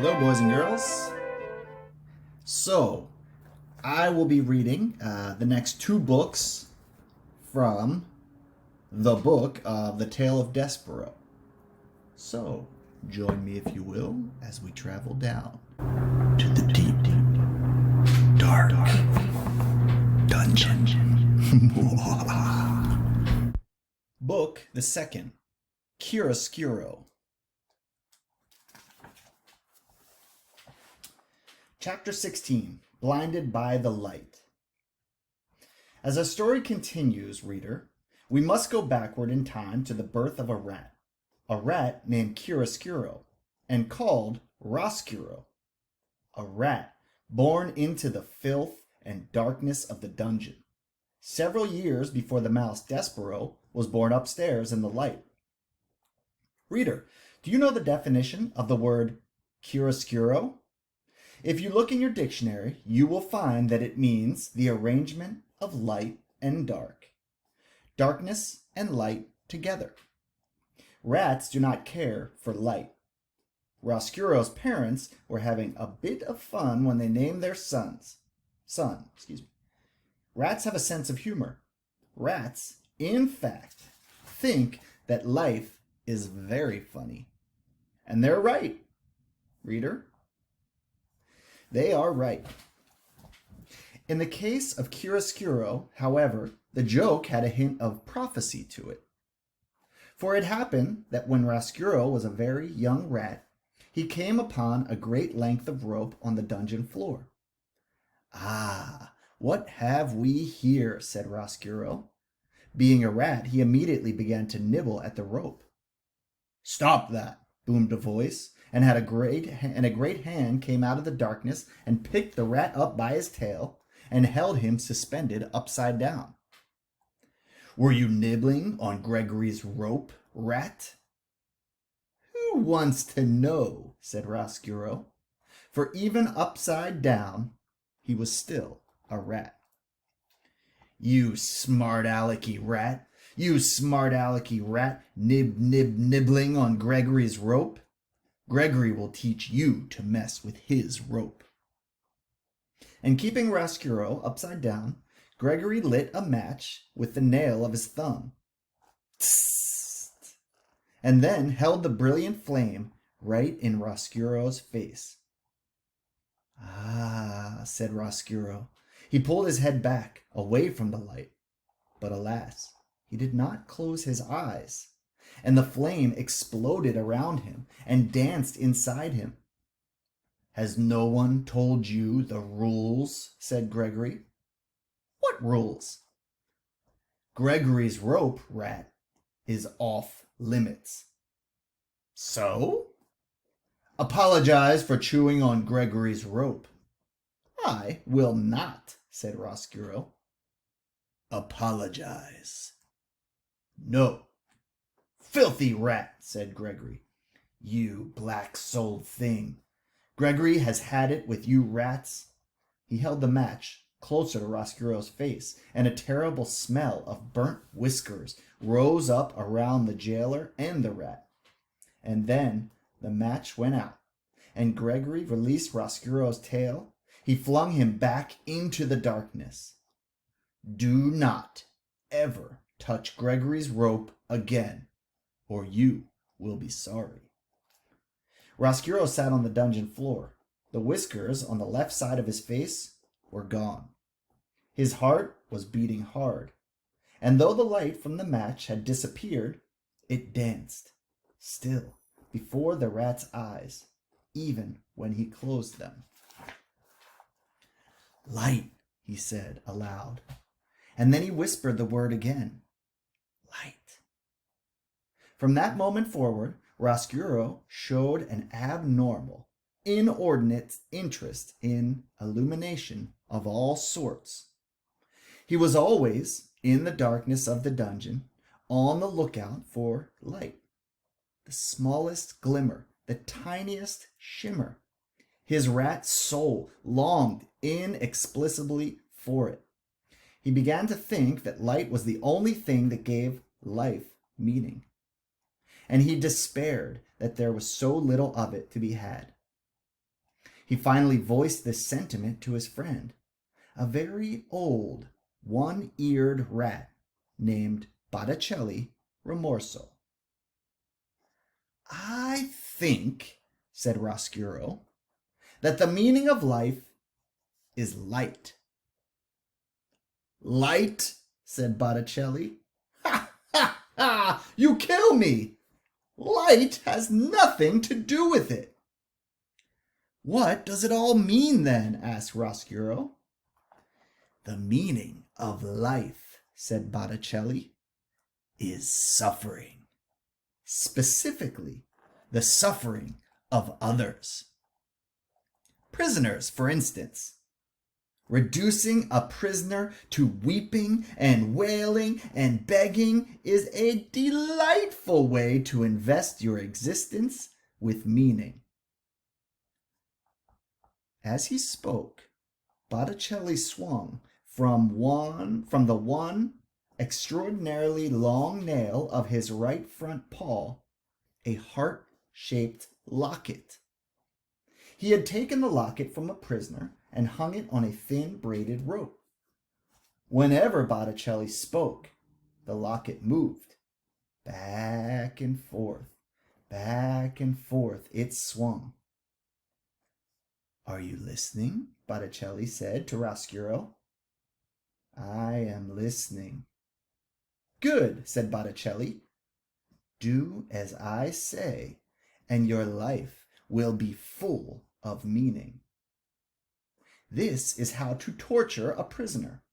Hello, boys and girls. So, I will be reading the next two books from the book of The Tale of Despero. So, join me, if you will, as we travel down to the deep, dark dungeon. Book the second, Chiaroscuro. Chapter 16, Blinded by the Light. As our story continues, reader, we must go backward in time to the birth of a rat named Chiaroscuro, and called Roscuro, a rat born into the filth and darkness of the dungeon, several years before the mouse Despero was born upstairs in the light. Reader, do you know the definition of the word chiaroscuro? If you look in your dictionary, you will find that it means the arrangement of light and dark, darkness and light together. Rats do not care for light. Roscuro's parents were having a bit of fun when they named their son. Rats have a sense of humor. Rats, in fact, think that life is very funny. And they're right, reader. They are right. In the case of Chiaroscuro, however, the joke had a hint of prophecy to it. For it happened that when Roscuro was a very young rat, he came upon a great length of rope on the dungeon floor. "Ah, what have we here?" said Roscuro. Being a rat, he immediately began to nibble at the rope. "Stop that!" boomed a voice, and a great hand came out of the darkness and picked the rat up by his tail and held him suspended upside down. "Were you nibbling on Gregory's rope, rat?" "Who wants to know?" said Roscuro, for even upside down he was still a rat. "You smart alecky rat! You smart alecky rat, nibbling on Gregory's rope! Gregory will teach you to mess with his rope." And keeping Roscuro upside down, Gregory lit a match with the nail of his thumb. Tssst! And then held the brilliant flame right in Roscuro's face. "Ah," said Roscuro. He pulled his head back, away from the light. But alas, he did not close his eyes, and the flame exploded around him and danced inside him. "Has no one told you the rules?" said Gregory. "What rules?" "Gregory's rope, rat, is off limits." "So?" "Apologize for chewing on Gregory's rope." "I will not," said Roscuro. "Apologize." "No." "Filthy rat," said Gregory. "You black-souled thing. Gregory has had it with you rats." He held the match closer to Roscuro's face, and a terrible smell of burnt whiskers rose up around the jailer and the rat. And then the match went out, and Gregory released Roscuro's tail. He flung him back into the darkness. "Do not ever touch Gregory's rope again, or you will be sorry." Roscuro sat on the dungeon floor. The whiskers on the left side of his face were gone. His heart was beating hard, and though the light from the match had disappeared, it danced still before the rat's eyes, even when he closed them. "Light," he said aloud, and then he whispered the word again. "Light." From that moment forward, Roscuro showed an abnormal, inordinate interest in illumination of all sorts. He was always, in the darkness of the dungeon, on the lookout for light. The smallest glimmer, the tiniest shimmer. His rat soul longed inexplicably for it. He began to think that light was the only thing that gave life meaning. And he despaired that there was so little of it to be had. He finally voiced this sentiment to his friend, a very old, one-eared rat named Botticelli Rimorso. "I think," said Roscuro, "that the meaning of life is light." "Light?" said Botticelli. "Ha, ha, ha! You kill me! Light has nothing to do with it." "What does it all mean, then?" asked Roscuro. "The meaning of life," said Botticelli, "is suffering. Specifically, the suffering of others. Prisoners, for instance. Reducing a prisoner to weeping and wailing and begging is a delightful way to invest your existence with meaning." As he spoke, Botticelli swung from the one extraordinarily long nail of his right front paw a heart-shaped locket. He had taken the locket from a prisoner and hung it on a thin braided rope. Whenever Botticelli spoke, the locket moved. Back and forth it swung. "Are you listening?" Botticelli said to Roscuro. "I am listening." "Good," said Botticelli. "Do as I say, and your life will be full of meaning." This is how to torture a prisoner.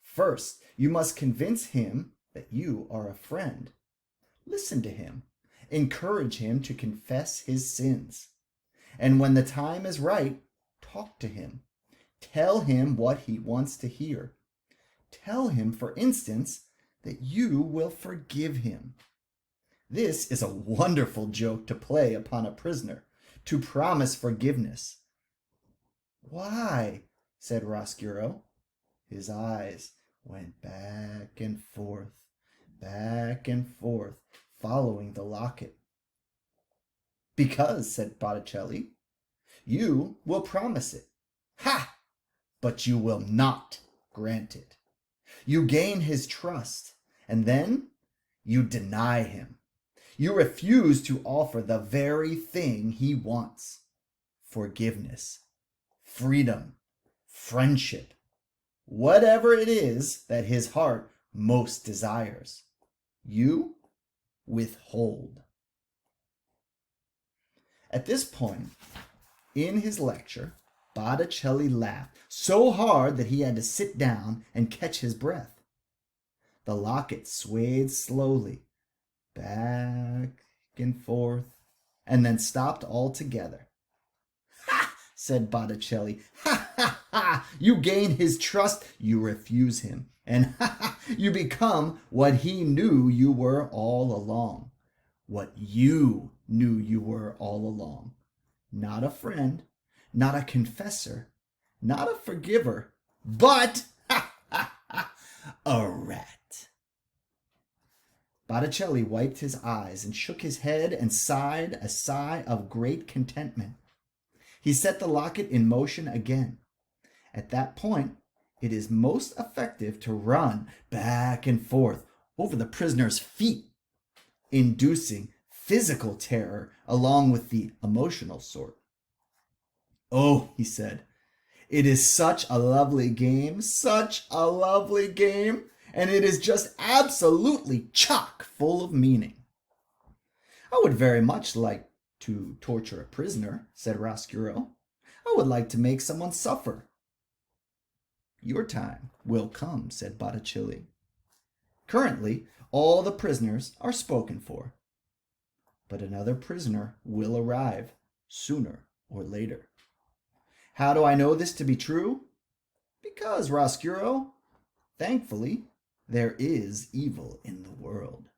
First, you must convince him that you are a friend. Listen to him. Encourage him to confess his sins. And when the time is right, talk to him. Tell him what he wants to hear. Tell him, for instance, that you will forgive him. This is a wonderful joke to play upon a prisoner, to promise forgiveness. "Why?" said Roscuro. His eyes went back and forth, following the locket. "Because," said Botticelli, "you will promise it. Ha! But you will not grant it. You gain his trust, and then you deny him. You refuse to offer the very thing he wants: forgiveness, freedom, friendship, whatever it is that his heart most desires. You withhold." At this point in his lecture, Botticelli laughed so hard that he had to sit down and catch his breath. The locket swayed slowly, back and forth, and then stopped altogether. "Ha!" said Botticelli. "Ha, ha, ha! You gain his trust, you refuse him, and ha, ha, you become what he knew you were all along. What you knew you were all along. Not a friend, not a confessor, not a forgiver, but ha, ha, ha, a rat." Botticelli wiped his eyes and shook his head and sighed a sigh of great contentment. He set the locket in motion again. At that point, it is most effective to run back and forth over the prisoner's feet, inducing physical terror along with the emotional sort. "Oh," he said, "it is such a lovely game, and it is just absolutely chock full of meaning." "I would very much like to torture a prisoner," said Roscuro. "I would like to make someone suffer." "Your time will come," said Botticelli. "Currently, all the prisoners are spoken for. But another prisoner will arrive sooner or later. How do I know this to be true? Because, Roscuro, thankfully, there is evil in the world.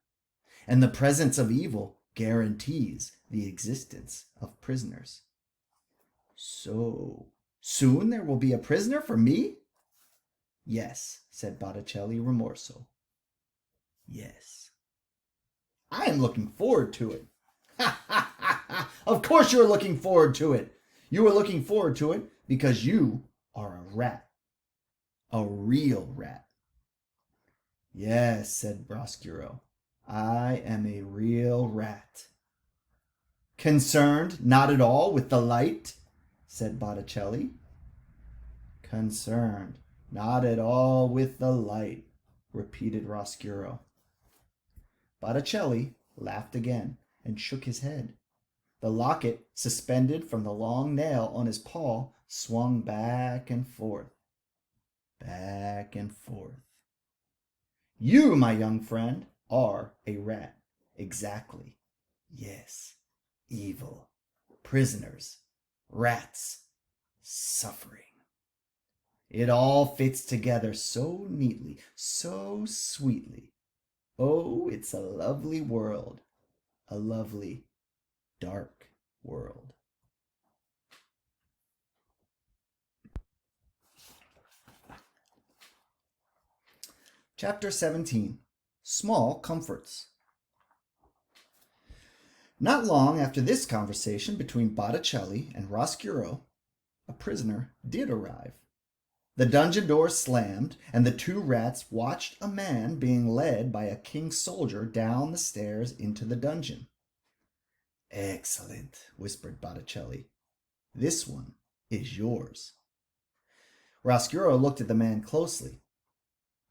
And the presence of evil guarantees the existence of prisoners. So, soon there will be a prisoner for me?" "Yes," said Botticelli Rimorso. "Yes." "I am looking forward to it." "Ha, ha, ha, ha! Of course you are looking forward to it. You are looking forward to it because you are a rat. A real rat. Yes, said Roscuro. I am a real rat. Concerned not at all with the light, said Botticelli. Concerned not at all with the light, repeated Roscuro. Botticelli laughed again and shook his head. The locket, suspended from the long nail on his paw, swung back and forth. Back and forth. You, my young friend, are a rat. Exactly. Yes. Evil. Prisoners. Rats. Suffering. It all fits together so neatly, so sweetly. Oh, it's a lovely world. A lovely, dark world. Chapter 17. Small Comforts. Not long after this conversation between Botticelli and Roscuro, a prisoner did arrive. The dungeon door slammed, and the two rats watched a man being led by a king's soldier down the stairs into the dungeon. Excellent, whispered Botticelli. This one is yours. Roscuro looked at the man closely.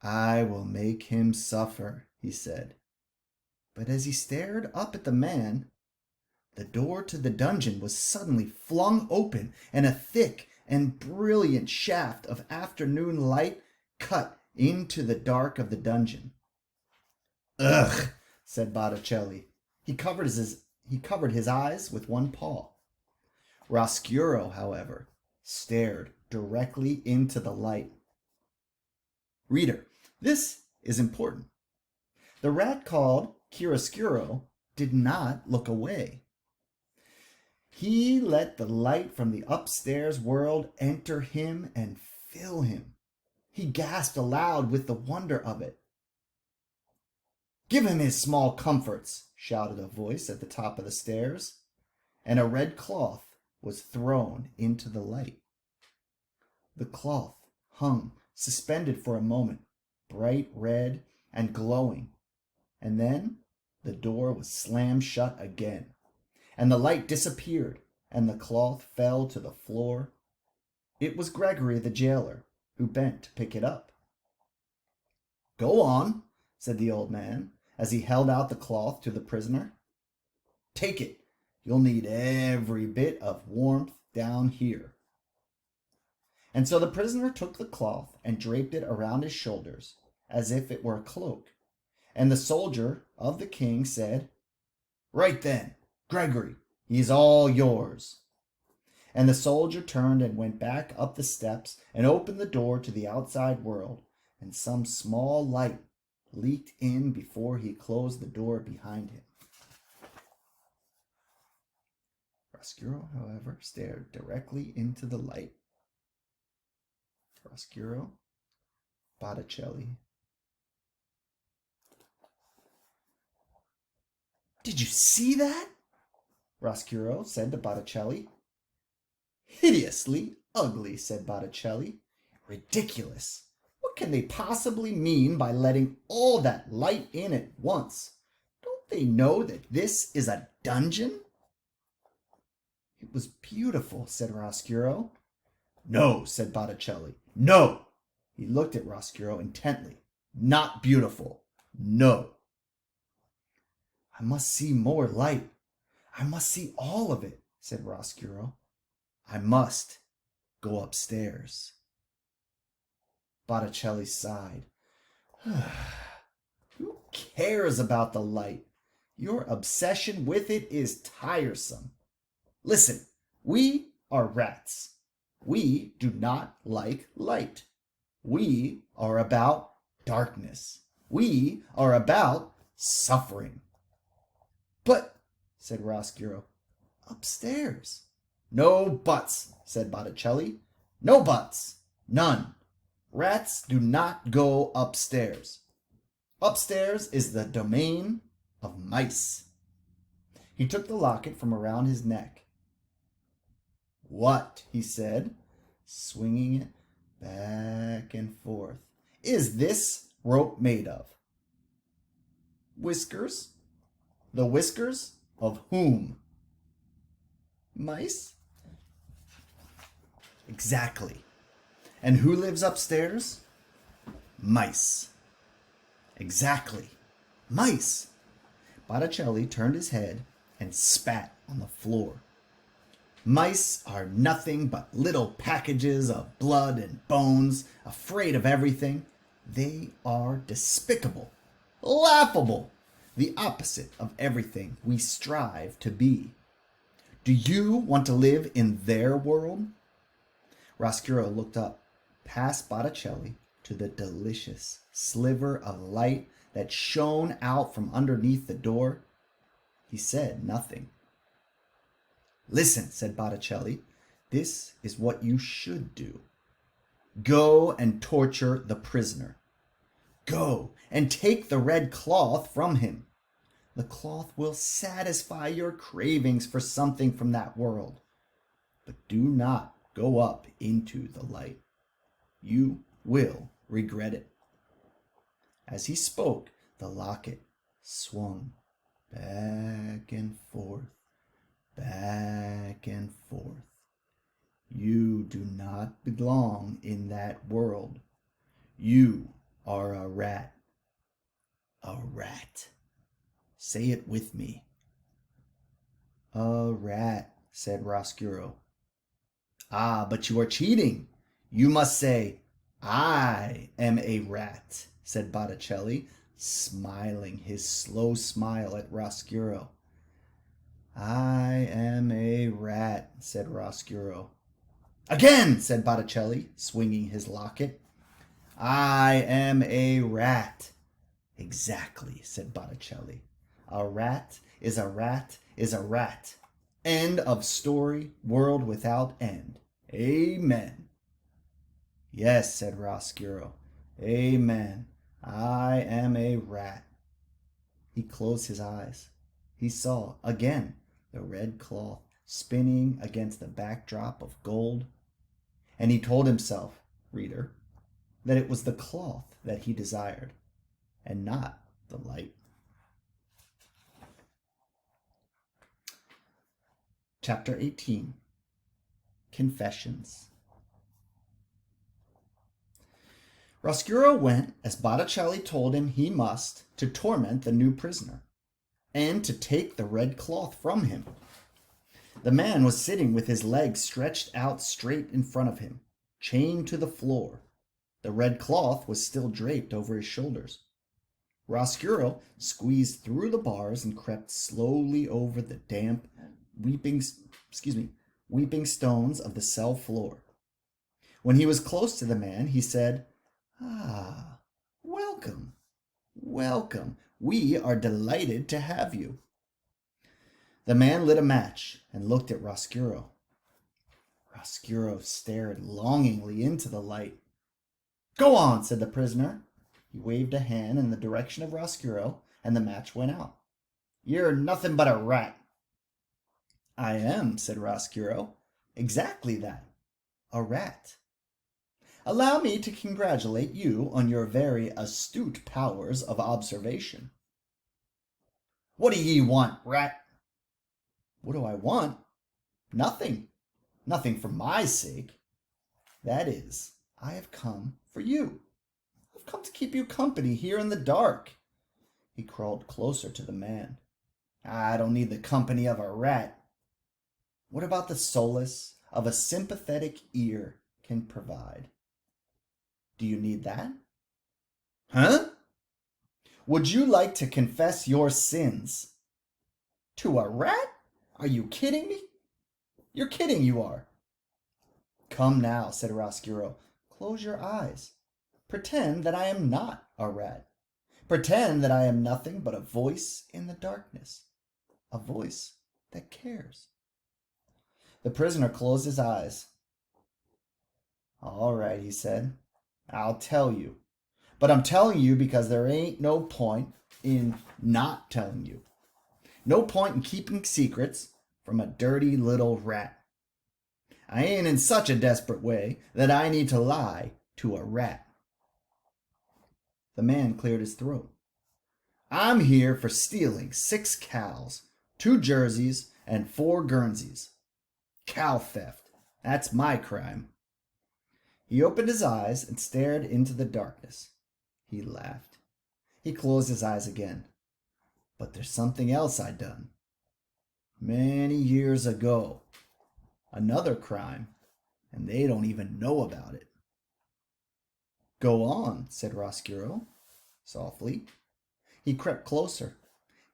I will make him suffer, he said. But as he stared up at the man, the door to the dungeon was suddenly flung open, and a thick and brilliant shaft of afternoon light cut into the dark of the dungeon. Ugh, said Botticelli. He covered his eyes with one paw. Roscuro, however, stared directly into the light. Reader, this is important. The rat called Chiaroscuro did not look away. He let the light from the upstairs world enter him and fill him. He gasped aloud with the wonder of it. Give him his small comforts, shouted a voice at the top of the stairs, and a red cloth was thrown into the light. The cloth hung suspended for a moment, bright red and glowing, and then the door was slammed shut again, and the light disappeared, and the cloth fell to the floor. It was Gregory the jailer, who bent to pick it up. Go on, said the old man, as he held out the cloth to the prisoner. Take it. You'll need every bit of warmth down here. And so the prisoner took the cloth and draped it around his shoulders, as if it were a cloak. And the soldier of the king said, Right then, Gregory, he's all yours. And the soldier turned and went back up the steps and opened the door to the outside world, and some small light leaked in before he closed the door behind him. Roscuro, however, stared directly into the light. Chiaroscuro, Botticelli. Did you see that? Roscuro said to Botticelli. Hideously ugly, said Botticelli. Ridiculous. What can they possibly mean by letting all that light in at once? Don't they know that this is a dungeon? It was beautiful, said Roscuro. No, said Botticelli. No. He looked at Roscuro intently. Not beautiful. No. I must see more light. I must see all of it, said Roscuro. I must go upstairs. Botticelli sighed. Who cares about the light? Your obsession with it is tiresome. Listen, we are rats. We do not like light. We are about darkness. We are about suffering. But, said Roscuro, upstairs. No buts, said Botticelli. No buts. None. Rats do not go upstairs. Upstairs is the domain of mice. He took the locket from around his neck. What? He said, swinging it back and forth. Is this rope made of? Whiskers? The whiskers of whom? Mice? Exactly. And who lives upstairs? Mice. Exactly. Mice. Botticelli turned his head and spat on the floor. Mice are nothing but little packages of blood and bones, afraid of everything. They are despicable, laughable, the opposite of everything we strive to be. Do you want to live in their world? Chiaroscuro looked up past Botticelli to the delicious sliver of light that shone out from underneath the door. He said nothing. Listen, said Botticelli, this is what you should do. Go and torture the prisoner. Go and take the red cloth from him. The cloth will satisfy your cravings for something from that world. But do not go up into the light. You will regret it. As he spoke, the locket swung back and forth, back and forth. You do not belong in that world. You are a rat. A rat. Say it with me. A rat, said Chiaroscuro. Ah, but you are cheating. You must say, I am a rat, said Botticelli, smiling his slow smile at Chiaroscuro. I am a rat, said Chiaroscuro. Again, said Botticelli, swinging his locket. I am a rat. Exactly, said Botticelli. A rat is a rat is a rat. End of story, world without end. Amen. Yes, said Chiaroscuro. Amen. I am a rat. He closed his eyes. He saw again the red cloth spinning against the backdrop of gold. And he told himself, reader, that it was the cloth that he desired, and not the light. Chapter 18. Confessions. Chiaroscuro went, as Botticelli told him he must, to torment the new prisoner, and to take the red cloth from him. The man was sitting with his legs stretched out straight in front of him, chained to the floor. The red cloth was still draped over his shoulders. Chiaroscuro squeezed through the bars and crept slowly over the damp, weeping stones of the cell floor. When he was close to the man, he said, Ah, welcome, welcome. We are delighted to have you. The man lit a match and looked at Chiaroscuro. Chiaroscuro stared longingly into the light. Go on, said the prisoner. He waved a hand in the direction of Chiaroscuro, and the match went out. You're nothing but a rat. I am, said Chiaroscuro. Exactly that. A rat. Allow me to congratulate you on your very astute powers of observation. What do ye want, rat? What do I want? Nothing. Nothing for my sake. That is, I have come for you. I've come to keep you company here in the dark. He crawled closer to the man. I don't need the company of a rat. What about the solace of a sympathetic ear can provide? Do you need that? Huh? Would you like to confess your sins? To a rat? Are you kidding me? You're kidding, you are. Come now, said Chiaroscuro. Close your eyes. Pretend that I am not a rat. Pretend that I am nothing but a voice in the darkness. A voice that cares. The prisoner closed his eyes. All right, he said. I'll tell you. But I'm telling you because there ain't no point in not telling you. No point in keeping secrets from a dirty little rat. I ain't in such a desperate way that I need to lie to a rat. The man cleared his throat. I'm here for stealing 6 cows, 2 jerseys, and 4 Guernseys. Cow theft. That's my crime. He opened his eyes and stared into the darkness. He laughed. He closed his eyes again. But there's something else I done. Many years ago. Another crime, and they don't even know about it. Go on, said Chiaroscuro, softly. He crept closer.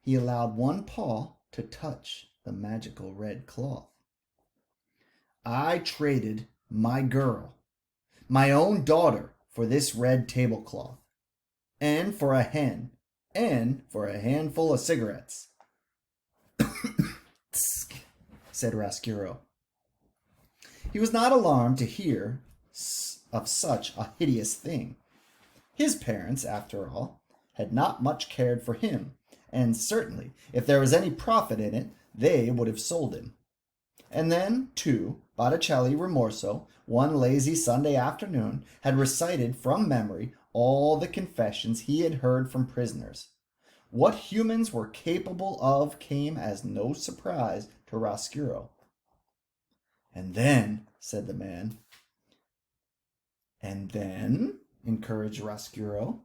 He allowed one paw to touch the magical red cloth. I traded my girl, my own daughter, for this red tablecloth, and for a hen, and for a handful of cigarettes. Said Chiaroscuro. He was not alarmed to hear of such a hideous thing. His parents, after all, had not much cared for him, and certainly, if there was any profit in it, they would have sold him. And then, too, Botticelli Rimorso, one lazy Sunday afternoon, had recited from memory all the confessions he had heard from prisoners. What humans were capable of came as no surprise to Chiaroscuro. And then, said the man. And then, encouraged Chiaroscuro.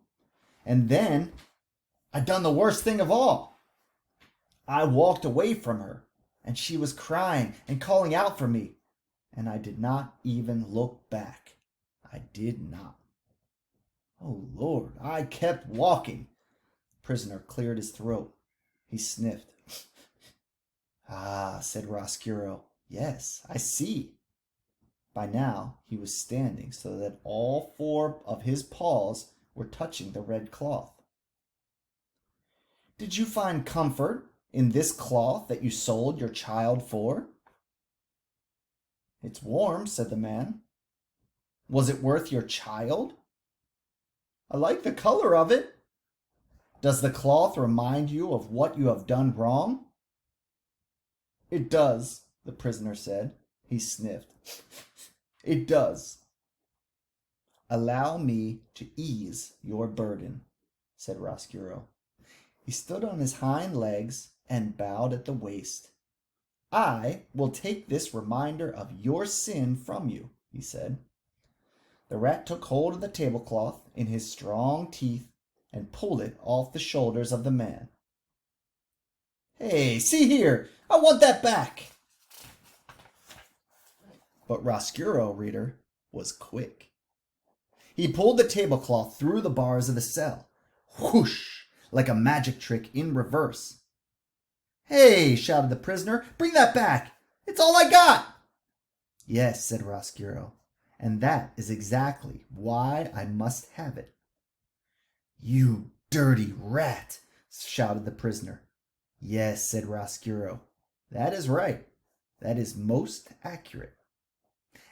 And then, I done the worst thing of all. I walked away from her, and she was crying and calling out for me, and I did not even look back. I did not. Oh, Lord, I kept walking. The prisoner cleared his throat. He sniffed. Ah, said Chiaroscuro. Yes, I see. By now, he was standing so that all 4 of his paws were touching the red cloth. Did you find comfort in this cloth that you sold your child for? It's warm, said the man. Was it worth your child? I like the color of it. Does the cloth remind you of what you have done wrong? It does, the prisoner said. He sniffed. It does. Allow me to ease your burden, said Chiaroscuro. He stood on his hind legs and bowed at the waist. I will take this reminder of your sin from you, he said. The rat took hold of the tablecloth in his strong teeth and pulled it off the shoulders of the man. Hey, see here! I want that back! But Chiaroscuro, reader, was quick. He pulled the tablecloth through the bars of the cell. Whoosh! Like a magic trick in reverse. Hey, shouted the prisoner, bring that back! It's all I got! Yes, said Chiaroscuro, and that is exactly why I must have it. You dirty rat, shouted the prisoner. Yes, said Chiaroscuro, that is right. That is most accurate.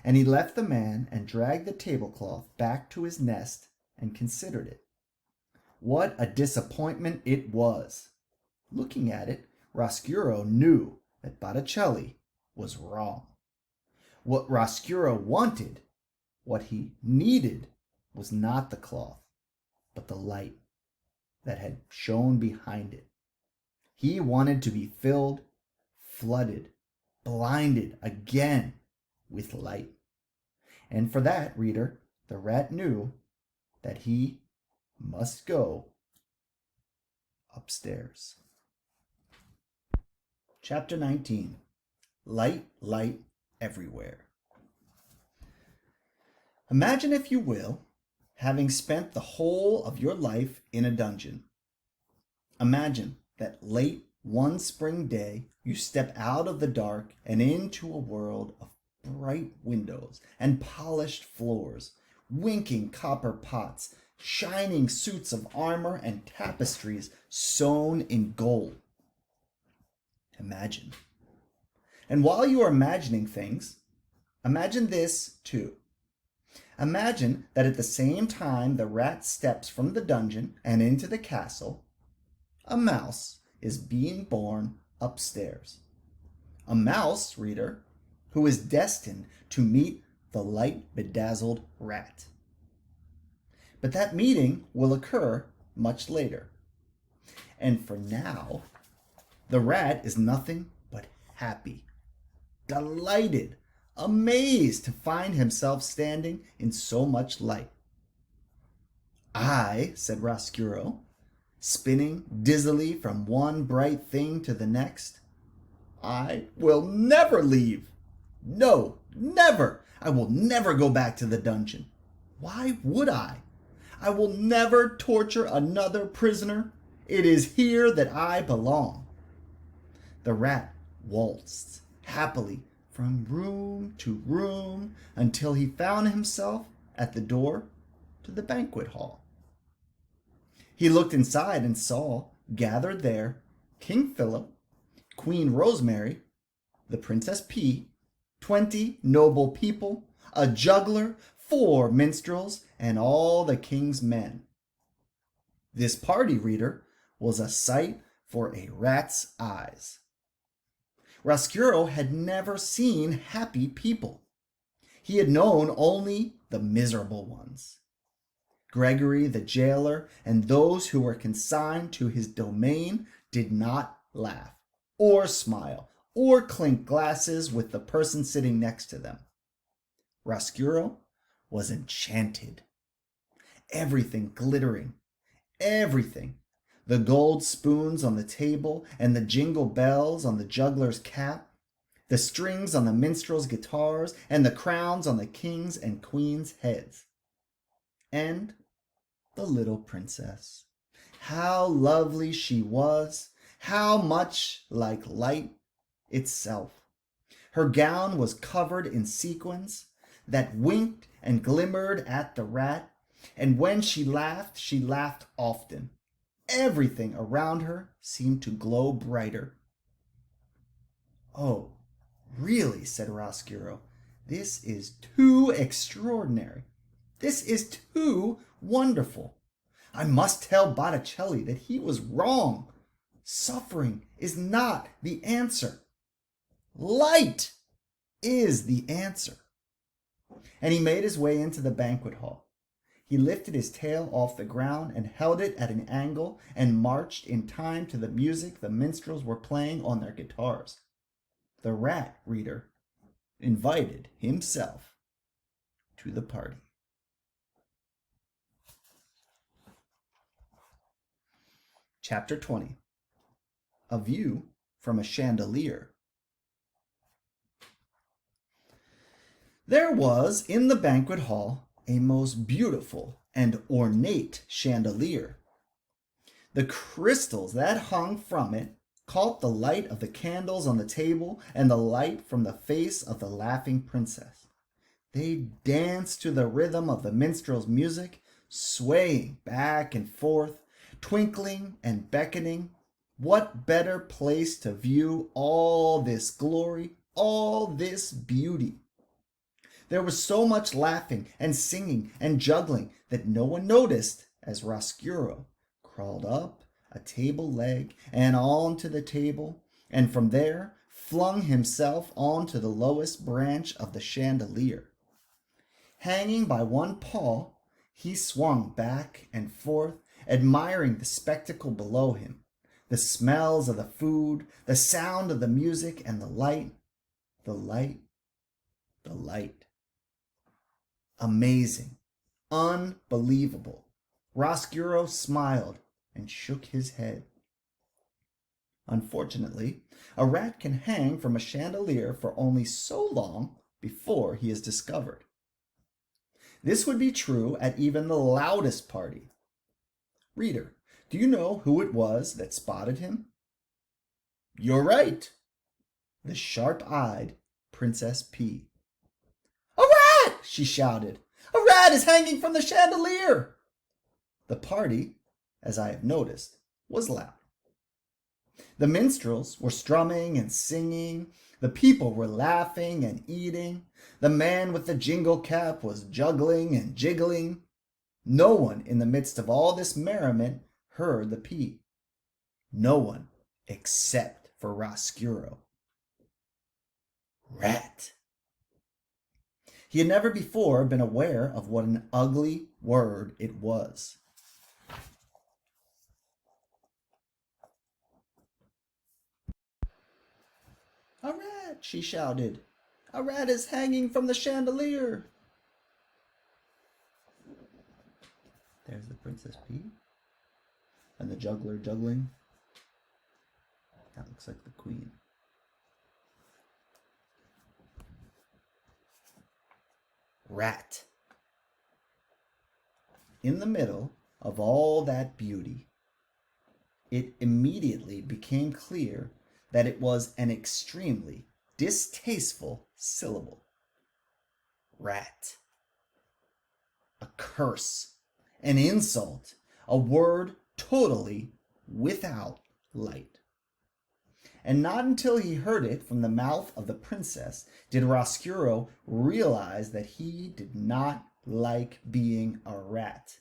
And he left the man and dragged the tablecloth back to his nest and considered it. What a disappointment it was! Looking at it, Chiaroscuro knew that Botticelli was wrong. What Chiaroscuro wanted, what he needed, was not the cloth, but the light that had shone behind it. He wanted to be filled, flooded, blinded again with light. And for that, reader, the rat knew that he must go upstairs. Chapter 19. Light, light everywhere. Imagine, if you will, having spent the whole of your life in a dungeon. Imagine that late one spring day you step out of the dark and into a world of bright windows and polished floors, winking copper pots, shining suits of armor, and tapestries sewn in gold. Imagine. And while you are imagining things, imagine this too. Imagine that at the same time the rat steps from the dungeon and into the castle, a mouse is being born upstairs. A mouse, reader, who is destined to meet the light-bedazzled rat. But that meeting will occur much later. And for now, the rat is nothing but happy, delighted, amazed to find himself standing in so much light. "I," said Chiaroscuro, spinning dizzily from one bright thing to the next, "I will never leave. No, never. I will never go back to the dungeon. Why would I? I will never torture another prisoner. It is here that I belong." The rat waltzed happily from room to room until he found himself at the door to the banquet hall. He looked inside and saw, gathered there, King Philip, Queen Rosemary, the Princess P, 20 noble people, a juggler, 4 minstrels, and all the king's men. This party, reader, was a sight for a rat's eyes. Chiaroscuro had never seen happy people. He had known only the miserable ones. Gregory the jailer and those who were consigned to his domain did not laugh, or smile, or clink glasses with the person sitting next to them. Chiaroscuro was enchanted. Everything glittering, everything. The gold spoons on the table and the jingle bells on the juggler's cap, the strings on the minstrels' guitars and the crowns on the king's and queen's heads. And the little princess. How lovely she was, how much like light itself. Her gown was covered in sequins that winked and glimmered at the rat, and when she laughed often. Everything around her seemed to glow brighter. "Oh, really," said Chiaroscuro, "this is too extraordinary. This is too wonderful. I must tell Botticelli that he was wrong. Suffering is not the answer. Light is the answer." And he made his way into the banquet hall. He lifted his tail off the ground and held it at an angle and marched in time to the music the minstrels were playing on their guitars. The rat, reader, invited himself to the party. Chapter 20. A View from a Chandelier. There was in the banquet hall a most beautiful and ornate chandelier. The crystals that hung from it caught the light of the candles on the table and the light from the face of the laughing princess. They danced to the rhythm of the minstrel's music, swaying back and forth, twinkling and beckoning. What better place to view all this glory, all this beauty? There was so much laughing and singing and juggling that no one noticed as Chiaroscuro crawled up a table leg and onto the table, and from there flung himself onto the lowest branch of the chandelier. Hanging by one paw, he swung back and forth, admiring the spectacle below him, the smells of the food, the sound of the music, and the light, the light, the light. Amazing, unbelievable. Chiaroscuro smiled and shook his head. Unfortunately, a rat can hang from a chandelier for only so long before he is discovered. This would be true at even the loudest party. Reader, do you know who it was that spotted him? You're right. The sharp-eyed Princess P. "A rat!" she shouted. "A rat is hanging from the chandelier!" The party, as I have noticed, was loud. The minstrels were strumming and singing. The people were laughing and eating. The man with the jingle cap was juggling and jiggling. No one in the midst of all this merriment heard the P. No one except for Chiaroscuro. "Rat," He had never before been aware of what an ugly word it was. "A rat!" she shouted. "A rat is hanging from the chandelier!" There's the Princess P. And the juggler juggling. That looks like the queen. Rat. In the middle of all that beauty, it immediately became clear that it was an extremely distasteful syllable. Rat. A curse, an insult, a word totally without light. And not until he heard it from the mouth of the princess did Chiaroscuro realize that he did not like being a rat,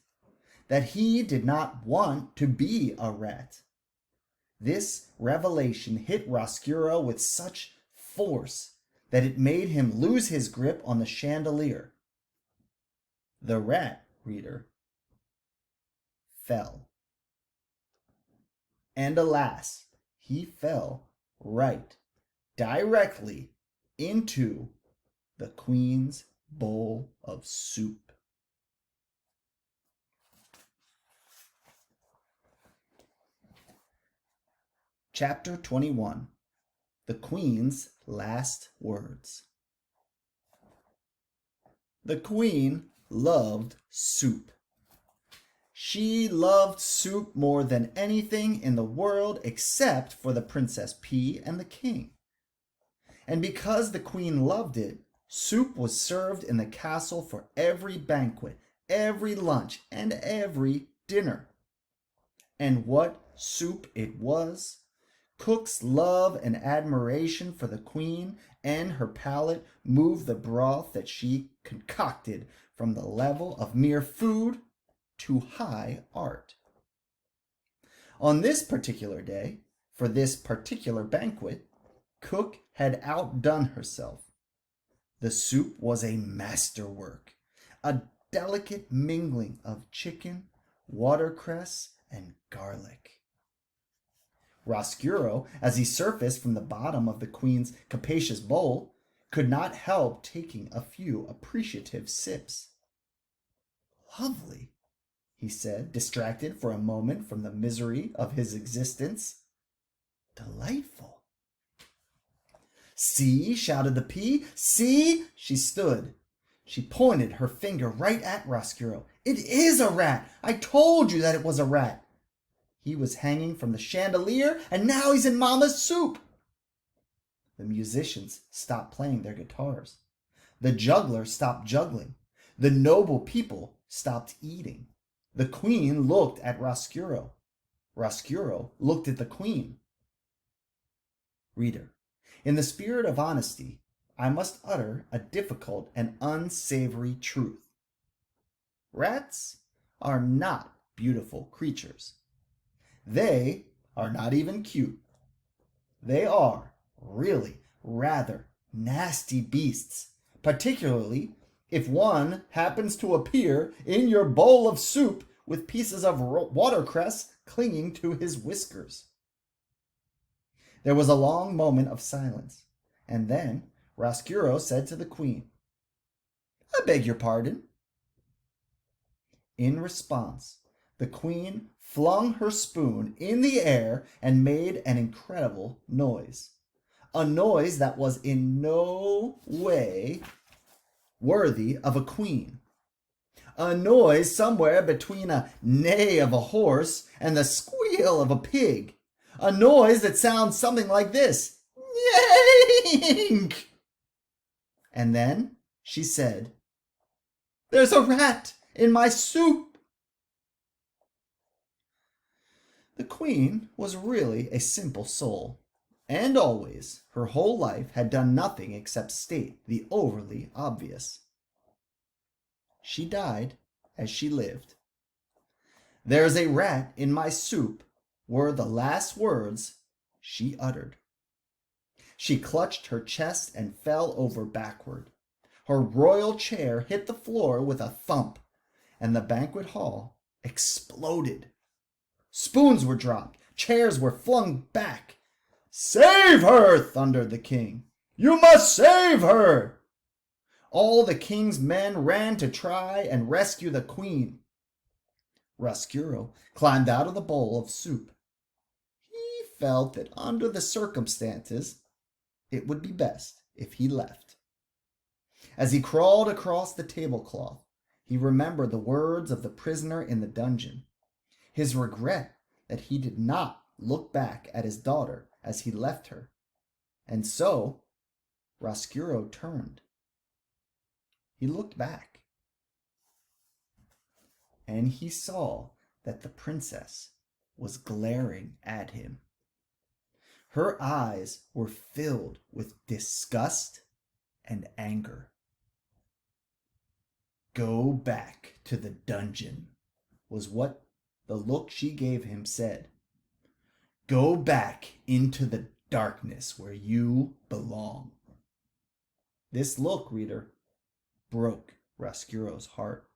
that he did not want to be a rat. This revelation hit Chiaroscuro with such force that it made him lose his grip on the chandelier. The rat, reader, fell. And alas, he fell right directly into the queen's bowl of soup. Chapter 21. The Queen's Last Words. The Queen loved soup. She loved soup more than anything in the world except for the Princess P and the King. And because the Queen loved it, soup was served in the castle for every banquet, every lunch, and every dinner. And what soup it was! Cook's love and admiration for the Queen and her palate moved the broth that she concocted from the level of mere food to high art. On this particular day, for this particular banquet, Cook had outdone herself. The soup was a masterwork, a delicate mingling of chicken, watercress, and garlic. Chiaroscuro, as he surfaced from the bottom of the Queen's capacious bowl, could not help taking a few appreciative sips. "Lovely," he said, distracted for a moment from the misery of his existence. "Delightful." "See," shouted the P. "See!" She stood. She pointed her finger right at Chiaroscuro. "It is a rat! I told you that it was a rat! He was hanging from the chandelier, and now he's in Mama's soup." The musicians stopped playing their guitars. The juggler stopped juggling. The noble people stopped eating. The Queen looked at Chiaroscuro. Chiaroscuro looked at the Queen. Reader, in the spirit of honesty, I must utter a difficult and unsavory truth. Rats are not beautiful creatures. They are not even cute. They are really rather nasty beasts, particularly if one happens to appear in your bowl of soup with pieces of watercress clinging to his whiskers. There was a long moment of silence, and then Chiaroscuro said to the Queen, "I beg your pardon." In response, the Queen flung her spoon in the air and made an incredible noise. A noise that was in no way worthy of a queen. A noise somewhere between a neigh of a horse and the squeal of a pig. A noise that sounds something like this. Yank! And then she said, "There's a rat in my soup." The Queen was really a simple soul, and always, her whole life, had done nothing except state the overly obvious. She died as she lived. "There's a rat in my soup" were the last words she uttered. She clutched her chest and fell over backward. Her royal chair hit the floor with a thump, and the banquet hall exploded. Spoons were dropped. Chairs were flung back. "Save her!" thundered the king. "You must save her!" All the king's men ran to try and rescue the queen. Chiaroscuro climbed out of the bowl of soup. He felt that under the circumstances, it would be best if he left. As he crawled across the tablecloth, he remembered the words of the prisoner in the dungeon, his regret that he did not look back at his daughter as he left her. And so, Chiaroscuro turned. He looked back, and he saw that the princess was glaring at him. Her eyes were filled with disgust and anger. "Go back to the dungeon," was what the look she gave him said. "Go back into the darkness where you belong." This look, reader, broke Chiaroscuro's heart.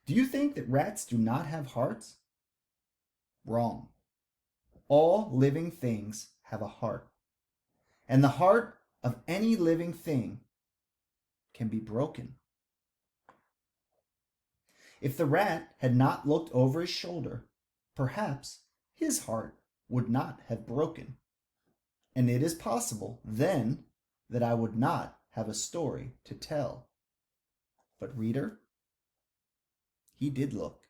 Do you think that rats do not have hearts? Wrong. All living things have a heart, and the heart of any living thing can be broken. If the rat had not looked over his shoulder, perhaps his heart would not have broken. And it is possible then that I would not have a story to tell. But reader, he did look.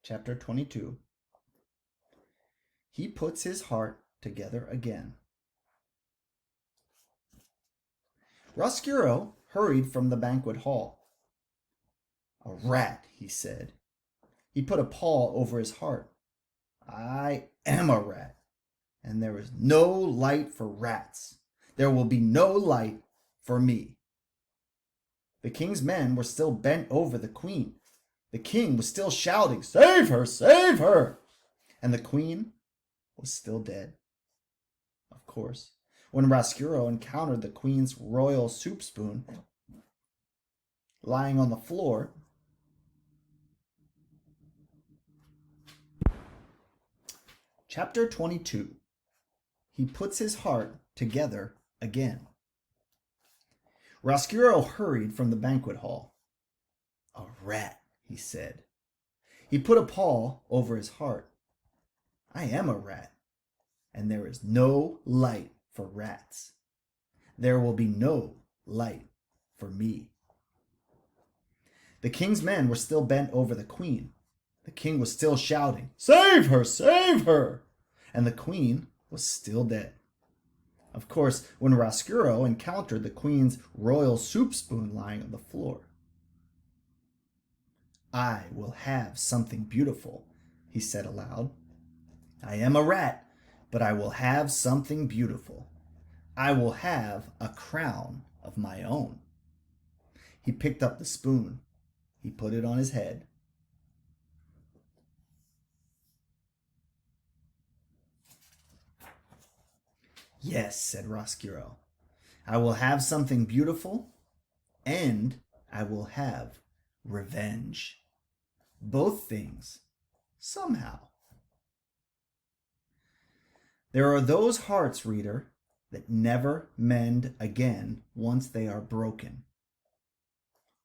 Chapter 22. He puts his heart together again. Chiaroscuro hurried from the banquet hall. "A rat," he said. He put a paw over his heart. "I am a rat, and there is no light for rats. There will be no light for me." The king's men were still bent over the queen. The king was still shouting, "Save her! Save her!" And the queen was still dead. Of course, when Chiaroscuro encountered the queen's royal soup spoon lying on the floor, Chapter 22. He puts his heart together again. Chiaroscuro hurried from the banquet hall. "A rat," he said. He put a paw over his heart. "I am a rat, and there is no light for rats. There will be no light for me." The king's men were still bent over the queen. The king was still shouting, "Save her! Save her!" And the queen was still dead. Of course, when Chiaroscuro encountered the queen's royal soup spoon lying on the floor, "I will have something beautiful," he said aloud. "I am a rat, but I will have something beautiful. I will have a crown of my own." He picked up the spoon. He put it on his head. "Yes," said Chiaroscuro, "I will have something beautiful, and I will have revenge. Both things, somehow." There are those hearts, reader, that never mend again once they are broken.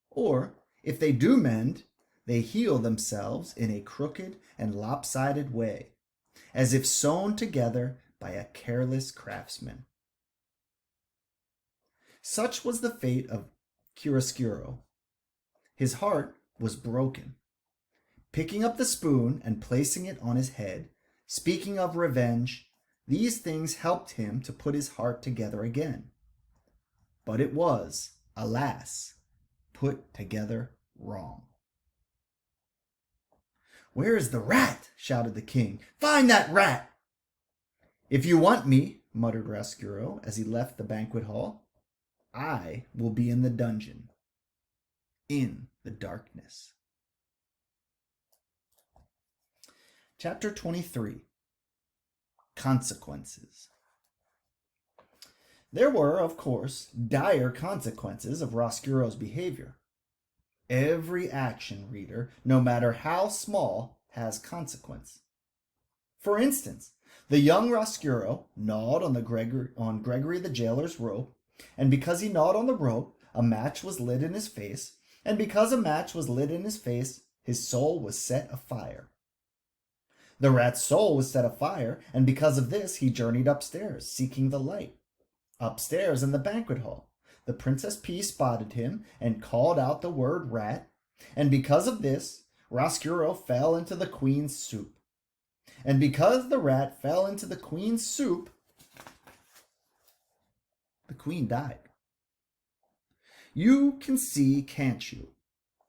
Or, if they do mend, they heal themselves in a crooked and lopsided way, as if sewn together by a careless craftsman. Such was the fate of Chiaroscuro. His heart was broken. Picking up the spoon and placing it on his head, speaking of revenge, these things helped him to put his heart together again. But it was, alas, put together wrong. "Where is the rat?" shouted the king. "Find that rat!" "If you want me," muttered Chiaroscuro as he left the banquet hall, "I will be in the dungeon, in the darkness." Chapter 23. consequences. There were, of course, dire consequences of Roscuro's behavior. Every action, reader, no matter how small, has consequence. For instance, the young Roscuro gnawed on Gregory the jailer's rope, and because he gnawed on the rope, a match was lit in his face, and because a match was lit in his face, his soul was set afire. The rat's soul was set afire, and because of this, he journeyed upstairs, seeking the light. Upstairs in the banquet hall, the Princess P spotted him and called out the word rat, and because of this, Roscuro fell into the queen's soup. And because the rat fell into the queen's soup, the queen died. You can see, can't you,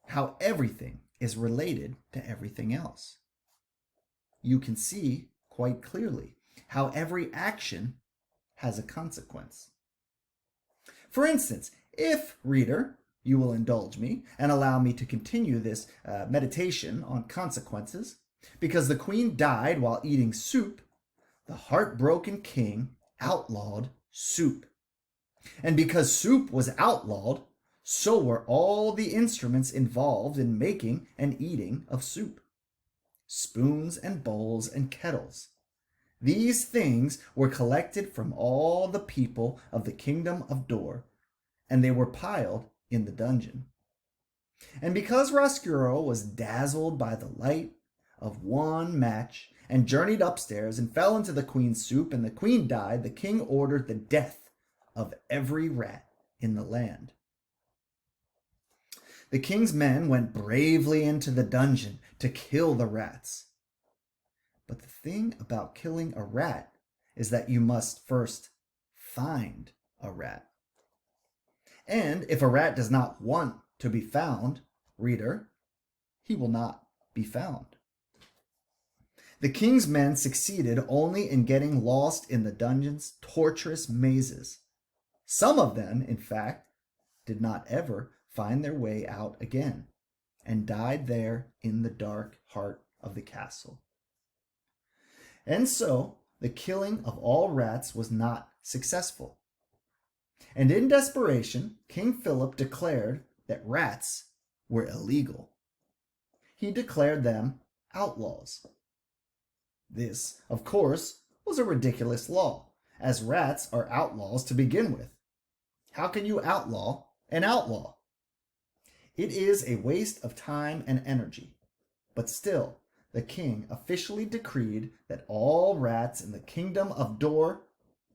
how everything is related to everything else. You can see quite clearly how every action has a consequence. For instance, if, reader, you will indulge me and allow me to continue this meditation on consequences, because the queen died while eating soup, the heartbroken king outlawed soup. And because soup was outlawed, so were all the instruments involved in making and eating of soup. Spoons and bowls and kettles. These things were collected from all the people of the kingdom of Dor, and they were piled in the dungeon. And because Roscuro was dazzled by the light of one match, and journeyed upstairs and fell into the queen's soup, and the queen died, the king ordered the death of every rat in the land. The king's men went bravely into the dungeon to kill the rats. But the thing about killing a rat is that you must first find a rat. And if a rat does not want to be found, reader, he will not be found. The king's men succeeded only in getting lost in the dungeon's tortuous mazes. Some of them, in fact, did not ever find their way out again, and died there in the dark heart of the castle. And so the killing of all rats was not successful. And in desperation, King Philip declared that rats were illegal. He declared them outlaws. This, of course, was a ridiculous law, as rats are outlaws to begin with. How can you outlaw an outlaw? It is a waste of time and energy, but still, the king officially decreed that all rats in the kingdom of Dor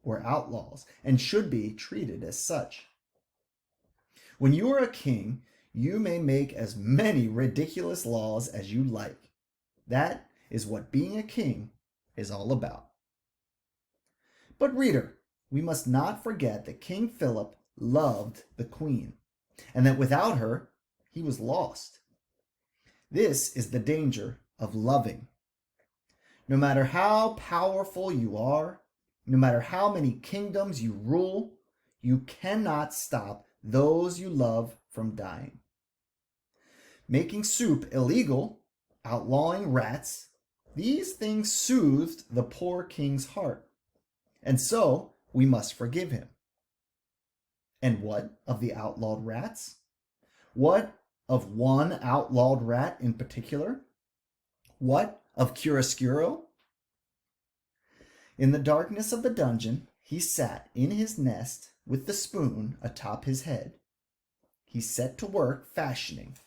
were outlaws and should be treated as such. When you are a king, you may make as many ridiculous laws as you like. That is what being a king is all about. But reader, we must not forget that King Philip loved the queen, and that without her, he was lost. This is the danger of loving. No matter how powerful you are, no matter how many kingdoms you rule, you cannot stop those you love from dying. Making soup illegal, outlawing rats, these things soothed the poor king's heart, and so we must forgive him. And what of the outlawed rats? What of one outlawed rat in particular? What of Chiaroscuro? In the darkness of the dungeon, he sat in his nest with the spoon atop his head. He set to work fashioning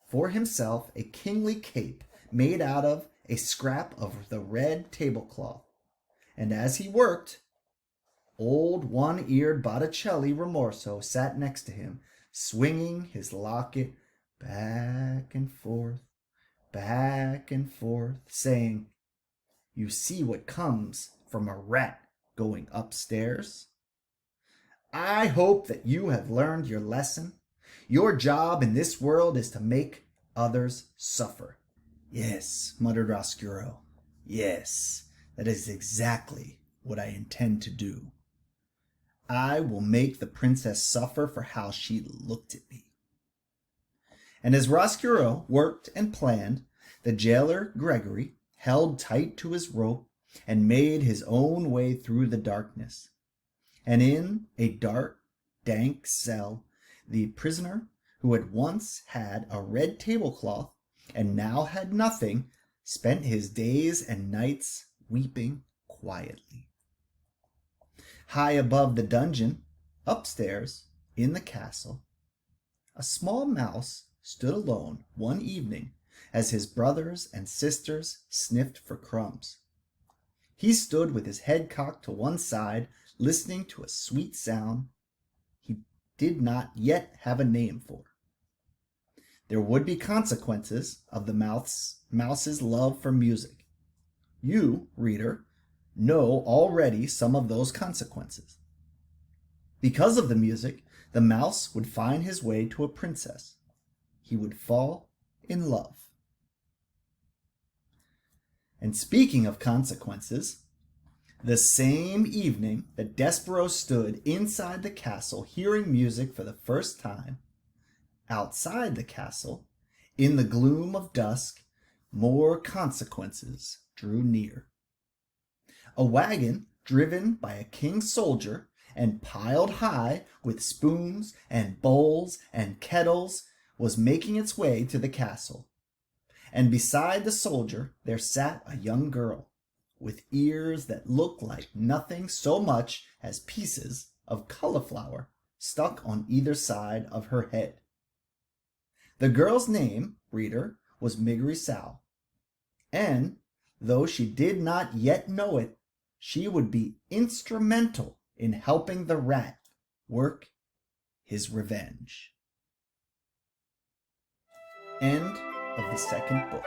for himself a kingly cape made out of a scrap of the red tablecloth. And as he worked, old one-eared Botticelli Rimorso sat next to him, swinging his locket back and forth, saying, "You see what comes from a rat going upstairs? I hope that you have learned your lesson. Your job in this world is to make others suffer." "Yes," muttered Roscuro. "Yes, that is exactly what I intend to do. I will make the princess suffer for how she looked at me." And as Roscuro worked and planned, the jailer Gregory held tight to his rope and made his own way through the darkness. And in a dark, dank cell, the prisoner, who had once had a red tablecloth and now had nothing, spent his days and nights weeping quietly. High above the dungeon, upstairs in the castle, a small mouse stood alone one evening as his brothers and sisters sniffed for crumbs. He stood with his head cocked to one side, listening to a sweet sound he did not yet have a name for. There would be consequences of the mouse's love for music. You, reader, know already some of those consequences. Because of the music, the mouse would find his way to a princess. He would fall in love. And speaking of consequences, the same evening that Despero stood inside the castle hearing music for the first time, outside the castle, in the gloom of dusk, more consequences drew near. A wagon driven by a king's soldier and piled high with spoons and bowls and kettles was making its way to the castle. And beside the soldier there sat a young girl, with ears that looked like nothing so much as pieces of cauliflower stuck on either side of her head. The girl's name, reader, was Migrisal, and though she did not yet know it, she would be instrumental in helping the rat work his revenge. End of the second book.